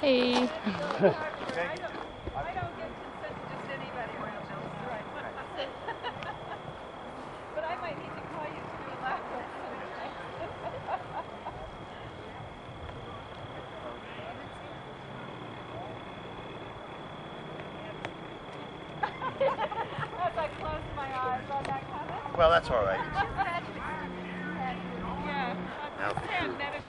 Hey. I don't get consent to just anybody around those, right? But I might need to call you to do a lap As I closed my eyes on that comment. Well, that's all right. Yeah, Now for stand two. medic.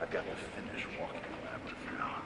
I've got to finish walking the labyrinth now.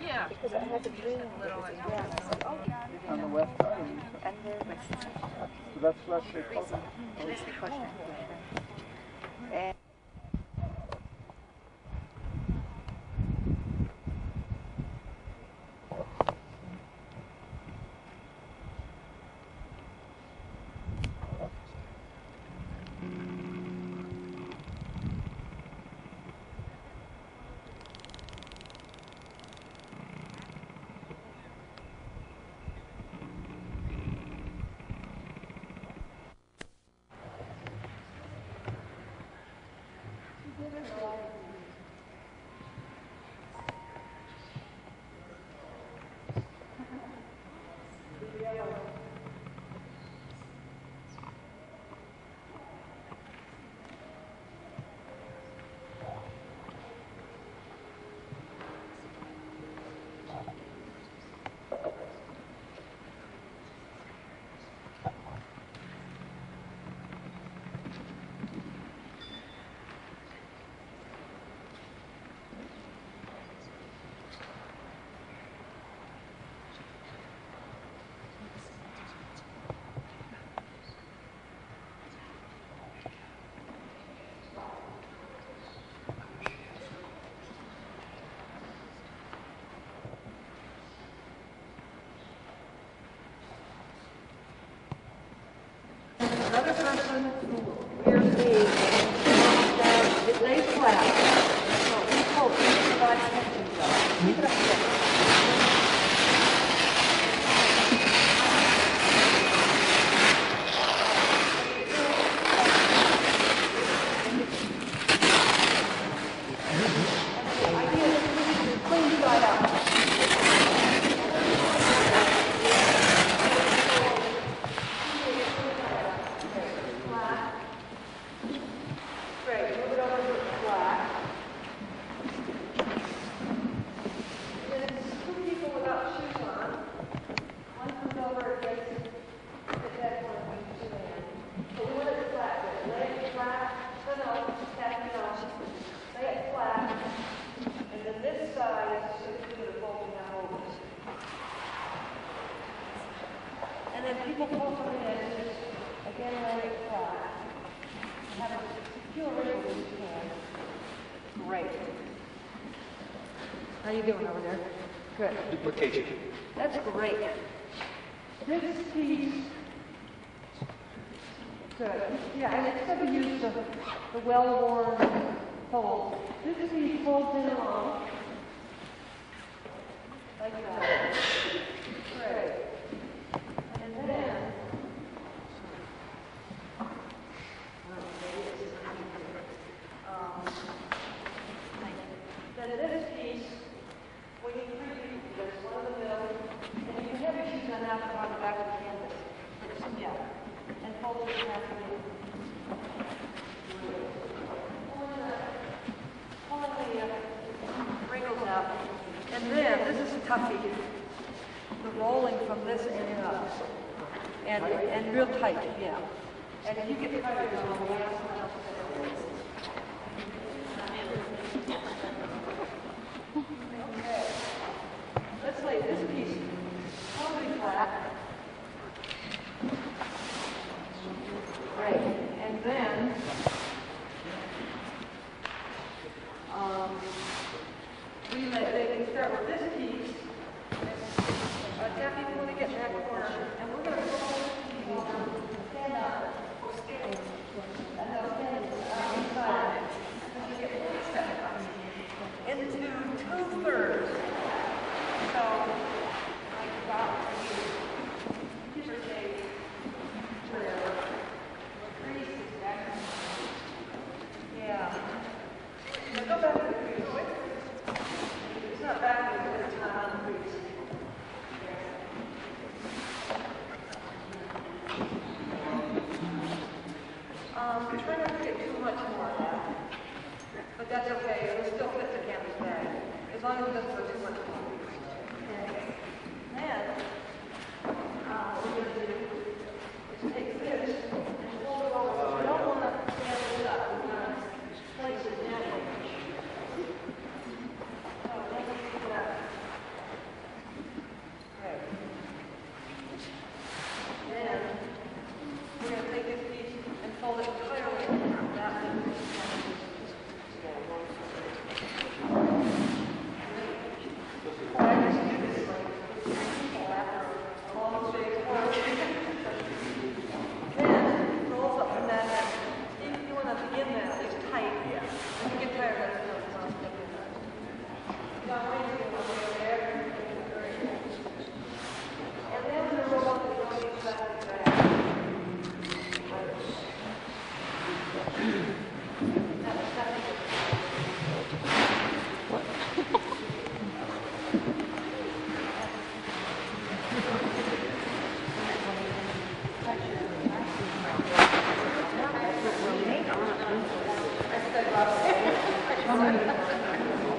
Yeah. Because I had a dream that was in Ghana. I said, oh, yeah. On the west side. And the west side. So that's Russia. That's the question. And knees. It lays flat. So we pull the body tension. Keep it up there. And then people pull from the edges, again, lay it flat. Have a secure wriggle when you can. Great. How you doing over there? Good. Duplication. That's great. This piece, good. Yeah, and instead of use the well-worn fold, this piece folds in along, like that. Great. And then, this piece, when you preview, there's one in the middle, and you can have your shoes on out on the back of the canvas. Yeah. And fold it in half again. Pulling the wrinkles out. And then, this is a toughie. The rolling from this end up. And real tight, yeah. And if you get tighter on the last one, okay. Let's lay this piece totally flat. Great. And then they can start with this piece. Debbie, you want to get in that corner, and we're going to stand up. And they'll stand inside. Into 2/3. So, like about give or take, whatever. Crease is back. Yeah. Now go back to the crease. It's not back to the time on the crease. Try not to get too much more of that. But that's okay. It will still fit the canvas bag. As long as it doesn't go too much more. Okay. Then, what we're going to do is take this and fold it over. We don't want to stand it up. We're going to place it gently. So, then we pick it up. Okay. Then, we're going to take this piece and fold it clearly that way. Then rolls up from that end. Even if you want to begin that, it's tight. When you get tired of it, it's not stuck in there. Now, wait a minute, over there. And then we're going to roll up and go each side of the bag.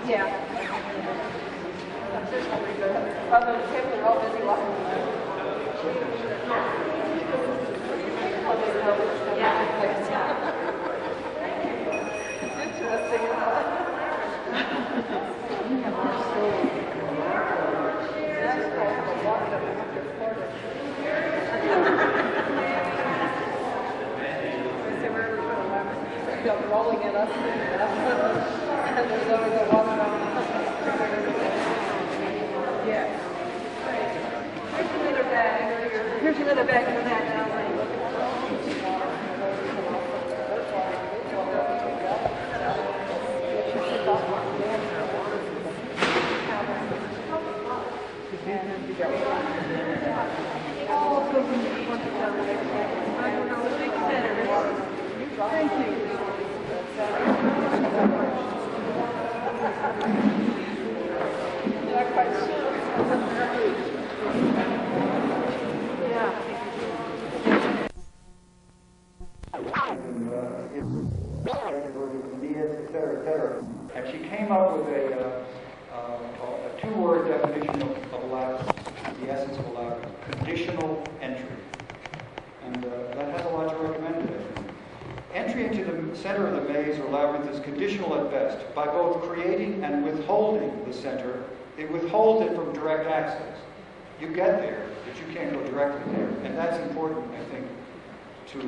Yeah. Other than him, they're all busy walking around. Interesting. Rolling it up, and there's always a water on yeah. Here's another bag. Here's another bag for that now. and she came up with a two-word definition of a labyrinth, the essence of a labyrinth: conditional entry. And that has a lot to recommend today. Entry into the center of the maze or labyrinth is conditional at best. By both creating and withholding the center, it withholds it from direct access. You get there, but you can't go directly there. And that's important, I think, to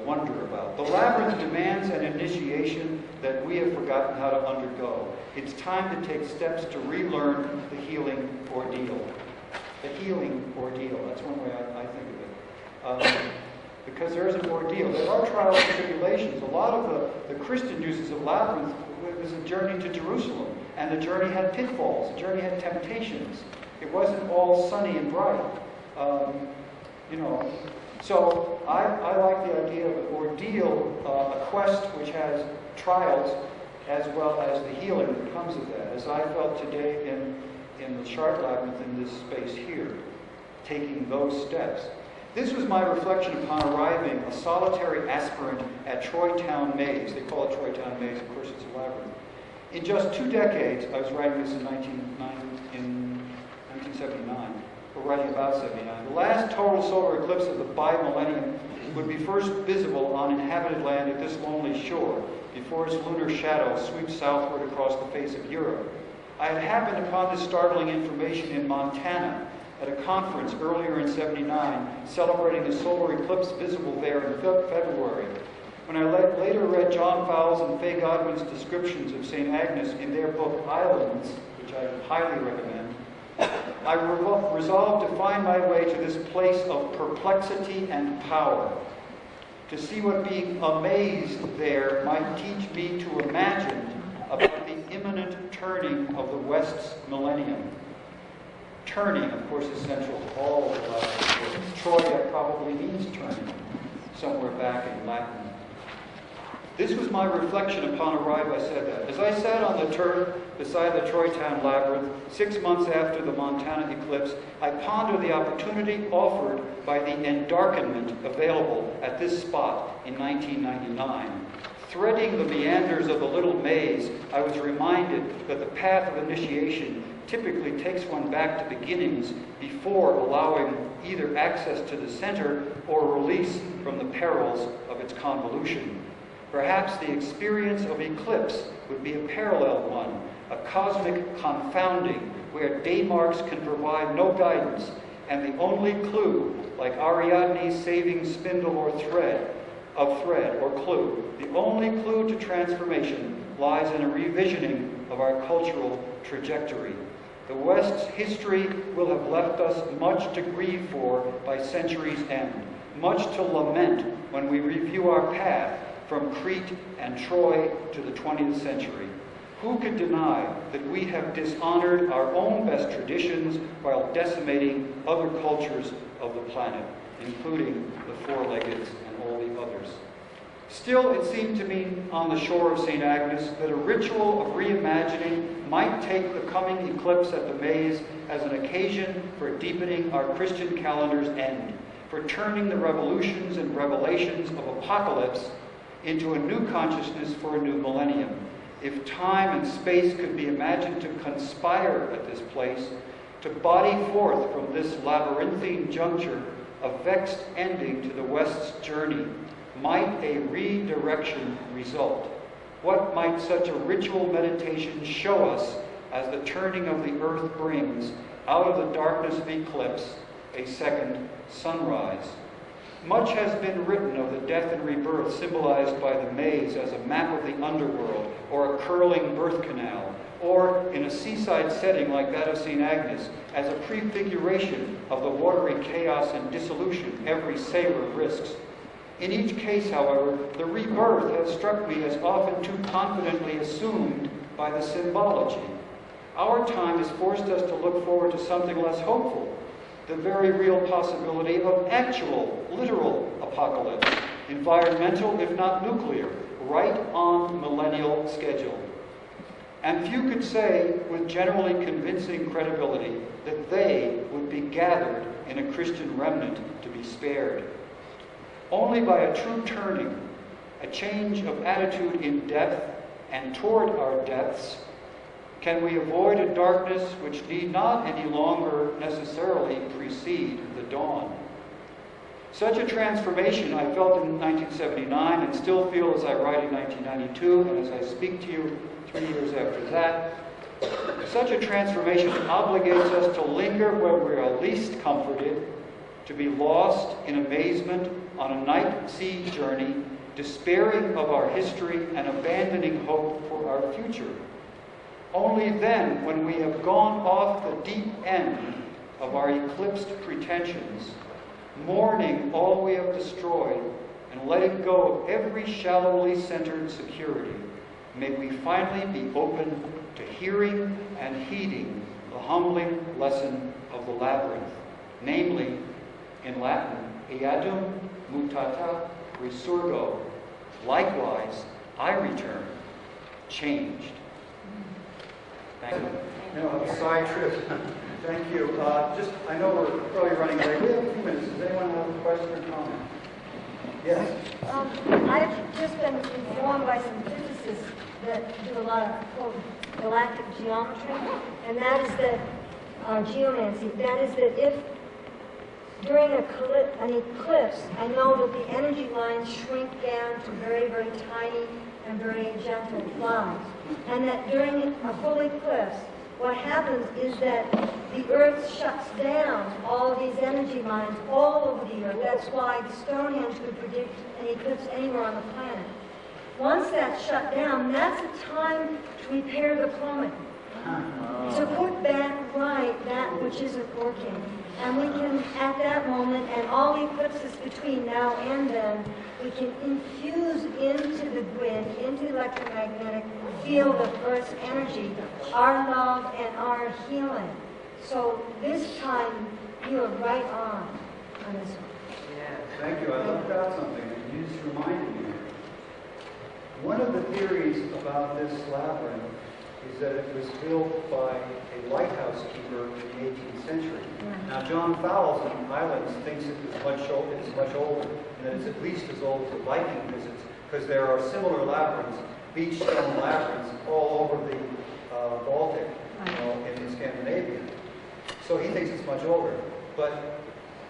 wonder about. The labyrinth demands an initiation that we have forgotten how to undergo. It's time to take steps to relearn the healing ordeal. The healing ordeal, that's one way I think of it. Because there is an ordeal. There are trials and tribulations. A lot of the Christian uses of labyrinth was a journey to Jerusalem. And the journey had pitfalls. The journey had temptations. It wasn't all sunny and bright. So I like the idea of an ordeal, a quest which has trials as well as the healing that comes of that. As I felt today in the Sharp Labyrinth in this space here, taking those steps. This was my reflection upon arriving a solitary aspirant at Troy Town Maze. They call it Troy Town Maze, of course it's a labyrinth. In just 2 decades, I was writing this in 1979, or writing about 79. The last total solar eclipse of the bi-millennium would be first visible on inhabited land at this lonely shore, before its lunar shadow sweeps southward across the face of Europe. I had happened upon this startling information in Montana, at a conference earlier in '79, celebrating the solar eclipse visible there in February. When I later read John Fowles and Faye Godwin's descriptions of St. Agnes in their book Islands, which I highly recommend, I resolved to find my way to this place of perplexity and power, to see what being amazed there might teach me to imagine about the imminent turning of the West's millennium. Turning, of course, is central to all of the Troy, that probably means turning, somewhere back in Latin. This was my reflection upon arrival, I said that. As I sat on the turf beside the Troy Town Labyrinth, 6 months after the Montana eclipse, I pondered the opportunity offered by the endarkenment available at this spot in 1999. Threading the meanders of the little maze, I was reminded that the path of initiation typically takes one back to beginnings before allowing either access to the center or release from the perils of its convolution. Perhaps the experience of eclipse would be a parallel one, a cosmic confounding where day marks can provide no guidance, and the only clue, like Ariadne's saving spindle or thread, the only clue to transformation lies in a revisioning of our cultural trajectory. The West's history will have left us much to grieve for by century's end, much to lament when we review our path from Crete and Troy to the 20th century. Who could deny that we have dishonored our own best traditions while decimating other cultures of the planet, including the four-leggeds and all the others? Still, it seemed to me on the shore of St. Agnes that a ritual of reimagining might take the coming eclipse at the maze as an occasion for deepening our Christian calendar's end, for turning the revolutions and revelations of apocalypse into a new consciousness for a new millennium. If time and space could be imagined to conspire at this place, to body forth from this labyrinthine juncture a vexed ending to the West's journey, might a redirection result? What might such a ritual meditation show us as the turning of the earth brings, out of the darkness of eclipse, a second sunrise? Much has been written of the death and rebirth symbolized by the maze as a map of the underworld, or a curling birth canal, or in a seaside setting like that of St. Agnes, as a prefiguration of the watery chaos and dissolution every sailor risks. In each case, however, the rebirth has struck me as often too confidently assumed by the symbology. Our time has forced us to look forward to something less hopeful, the very real possibility of actual, literal apocalypse, environmental if not nuclear, right on millennial schedule. And few could say with generally convincing credibility that they would be gathered in a Christian remnant to be spared. Only by a true turning, a change of attitude in death and toward our depths, can we avoid a darkness which need not any longer necessarily precede the dawn? Such a transformation I felt in 1979 and still feel as I write in 1992 and as I speak to you 3 years after that. Such a transformation obligates us to linger where we are least comforted, to be lost in amazement on a night sea journey, despairing of our history and abandoning hope for our future. Only then, when we have gone off the deep end of our eclipsed pretensions, mourning all we have destroyed and letting go of every shallowly centered security, may we finally be open to hearing and heeding the humbling lesson of the labyrinth, namely, in Latin, eadem mutata resurgo. Likewise, I return, changed. Thank you. No, a side trip. Thank you. I know we're probably running late. We have a few minutes. Does anyone have a question or comment? Yes. I've just been informed by some physicists that do a lot of galactic geometry, and that is that geomancy. That is that if during an eclipse, I know that the energy lines shrink down to very, very tiny and very gentle lines, and that during a full eclipse, what happens is that the Earth shuts down all of these energy lines all over the Earth. That's why Stonehenge could predict an eclipse anywhere on the planet. Once that's shut down, that's a time to repair the plumbing, to put back right that which isn't working. And we can, at that moment, and all eclipses between now and then, we can infuse into the grid, into the electromagnetic field of Earth's energy, our love and our healing. So this time, you are right on this one. Thank you. I left out something. You just reminded me. One of the theories about this labyrinth is that it was built by a lighthouse keeper in the 18th century. Now, John Fowles in Islands thinks it is much older, and that it's at least as old as the Viking visits, because there are similar labyrinths, beach stone labyrinths, all over the Baltic, in Scandinavia. So he thinks it's much older. But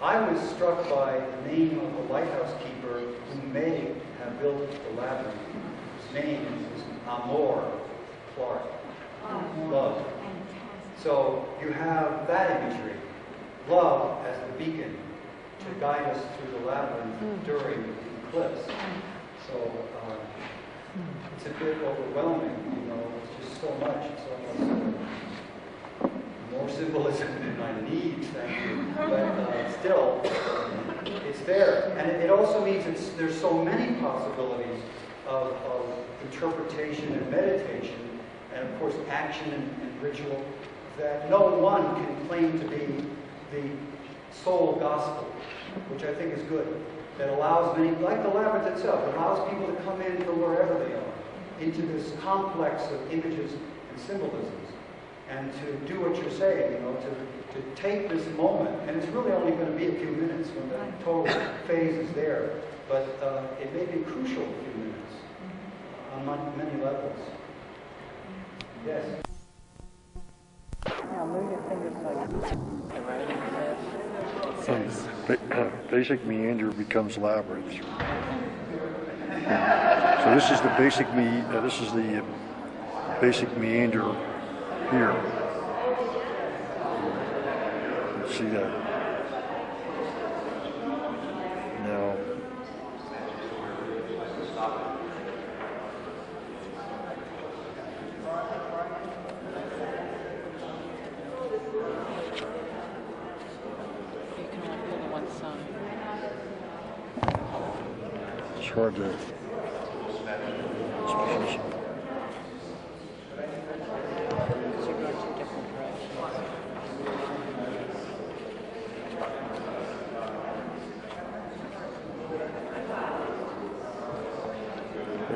I was struck by the name of the lighthouse keeper who may have built the labyrinth. His name is Amor Clark. Love. So you have that imagery, love as the beacon to guide us through the labyrinth during the eclipse. So it's a bit overwhelming, it's just so much. It's almost more symbolism than I need, thank you. But still, it's there. And it also means there's so many possibilities of interpretation and meditation, and of course action and ritual, that no one can claim to be the sole gospel, which I think is good. That allows many, like the labyrinth itself, it allows people to come in from wherever they are, into this complex of images and symbolisms, and to do what you're saying, to take this moment, and it's really only going to be a few minutes when the total phase is there, but it may be crucial a few minutes on many levels. Yes. Now move your fingers like Basic meander becomes labyrinth. So this is the basic basic meander here. Let's see that. Now. It's hard to.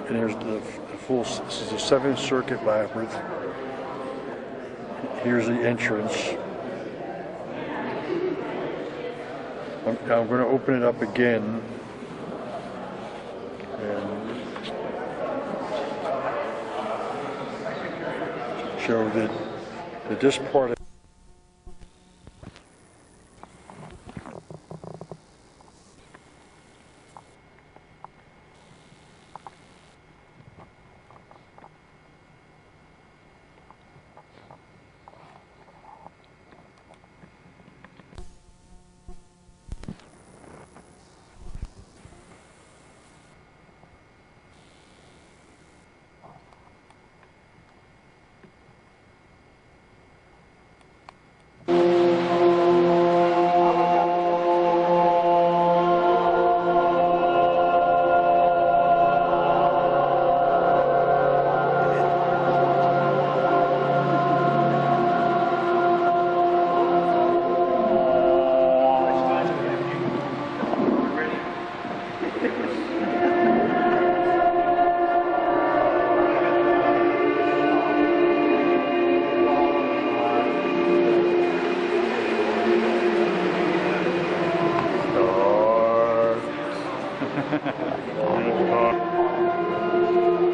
And here's the full. This is the 7th Circuit labyrinth. Here's the entrance. I'm going to open it up again. And show that this part of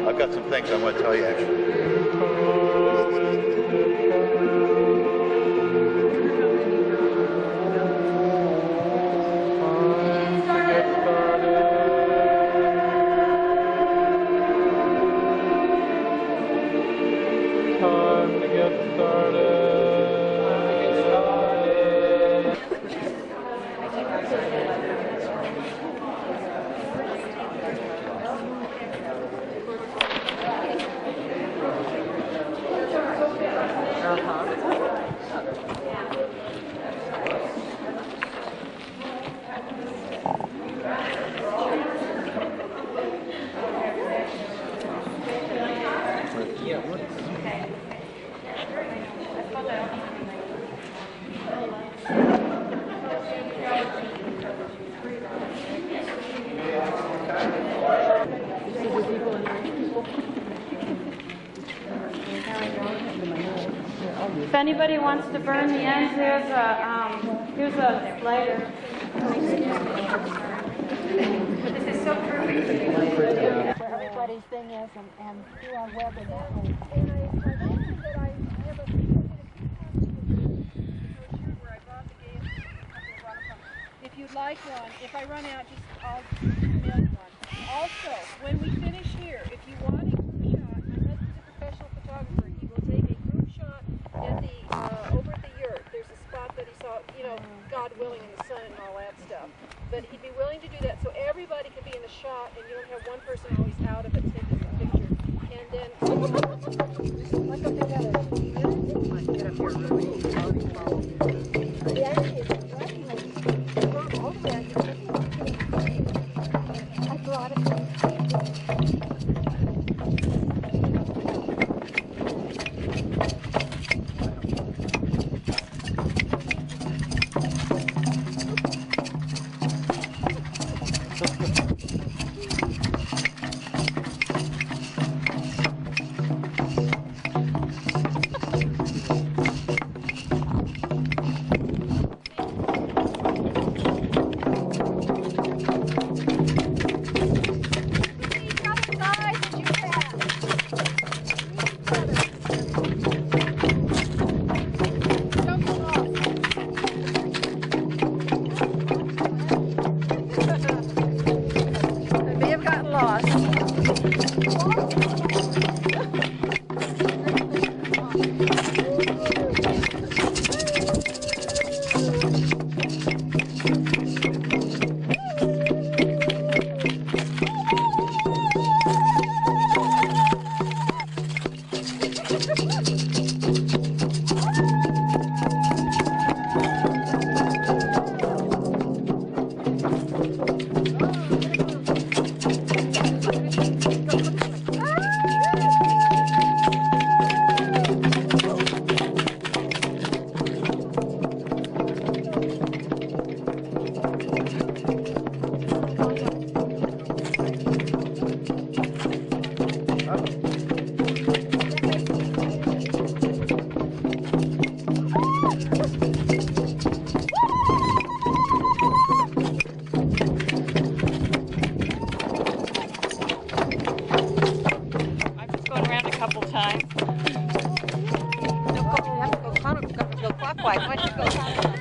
I've got some things I want to tell you actually. Time to get started. If anybody wants to burn the ends, here's a lighter. This is so perfect. Where everybody's thing is and do our web and that way. And I mentioned that I have a where I brought the game. If you'd like one, if I run out, I'll mail you one. Also, when we finish here, if you want a group shot, my husband's a professional photographer. He will take a group shot at the over at the yurt. There's a spot that he saw, God willing, in the sun and all that stuff. But he'd be willing to do that so everybody can be in the shot and you don't have one person always out of it taking the picture. And then I brought it. I'm just going around a couple times. go clockwise. Why don't you go clockwise?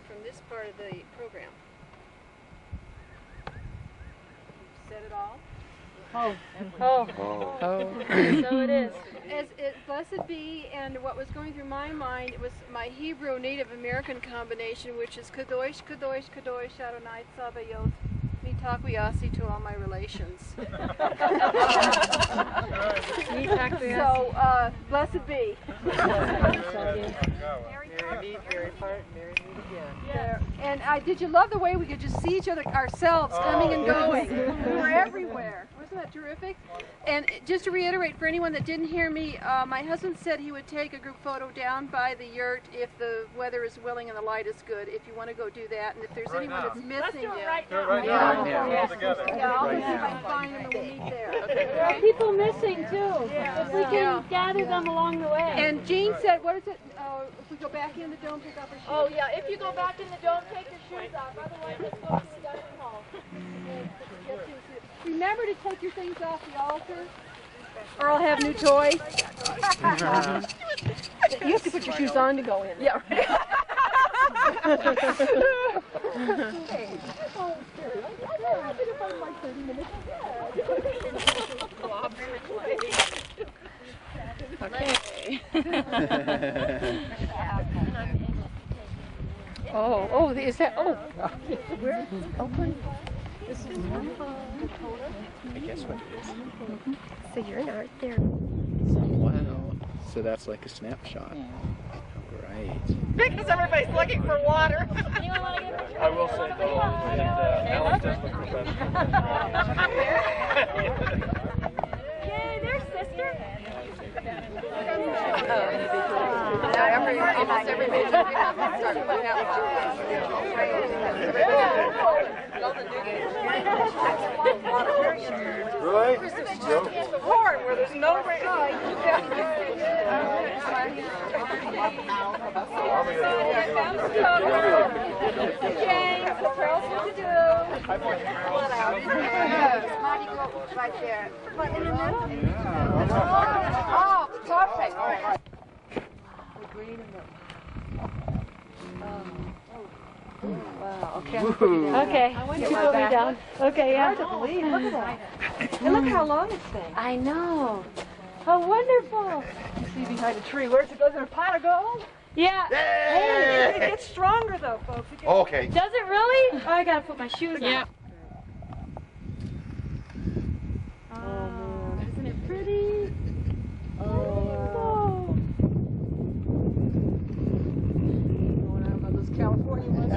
From this part of the program. You've said it all? So it is. Blessed be, and what was going through my mind, it was my Hebrew Native American combination, which is Kadosh, Kadosh, Kadosh, Adonai Tzabayot, Mitakwiyasi to all my relations. So, blessed be. Yeah. And did you love the way we could just see each other ourselves coming and going? We were everywhere. Wasn't that terrific? And just to reiterate for anyone that didn't hear me, my husband said he would take a group photo down by the yurt if the weather is willing and the light is good. If you want to go do that, and if there's anyone that's missing, I'll see if I can find them and we'll meet there. There are people missing too. If we can gather them along the way. And Jean said, what is it? If we go back in the dome, pick up our shoes. Oh yeah, if you go back in the dome, take your shoes off. Otherwise, let's go to the dining hall. Remember to take your things off the altar, or I'll have new toys. You have to put your shoes on to go in. Yeah. I've been like 30 minutes. Oh, is that? Oh, where? Oakland. This is I guess what it is. So you're an art there. So, wow. So that's like a snapshot. Right. Because everybody's looking for water. I will say though, Alex does look professional. Yay, there's sister. Almost every major start putting out Right? corn where there's no rain. James, what else would you do? Right there. What, in the middle? Oh, perfect. The green and the... Wow, okay. Okay, you put me down. Okay, yeah. Hard to believe, look at that. And look how long it's been. I know. How wonderful. You see behind a tree, where's it go? Is there a pot of gold? Yeah. Hey, it gets stronger though, folks. It gets... Okay. Does it really? Oh, I gotta put my shoes on. Yeah. Oh, isn't it pretty? Oh, going out by those California ones.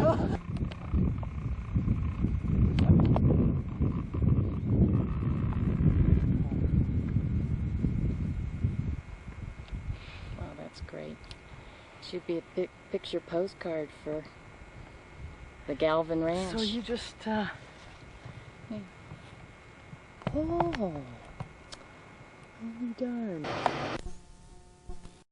Wow, that's great. Should be a picture postcard for the Galvin Ranch. So you just, Oh, darn.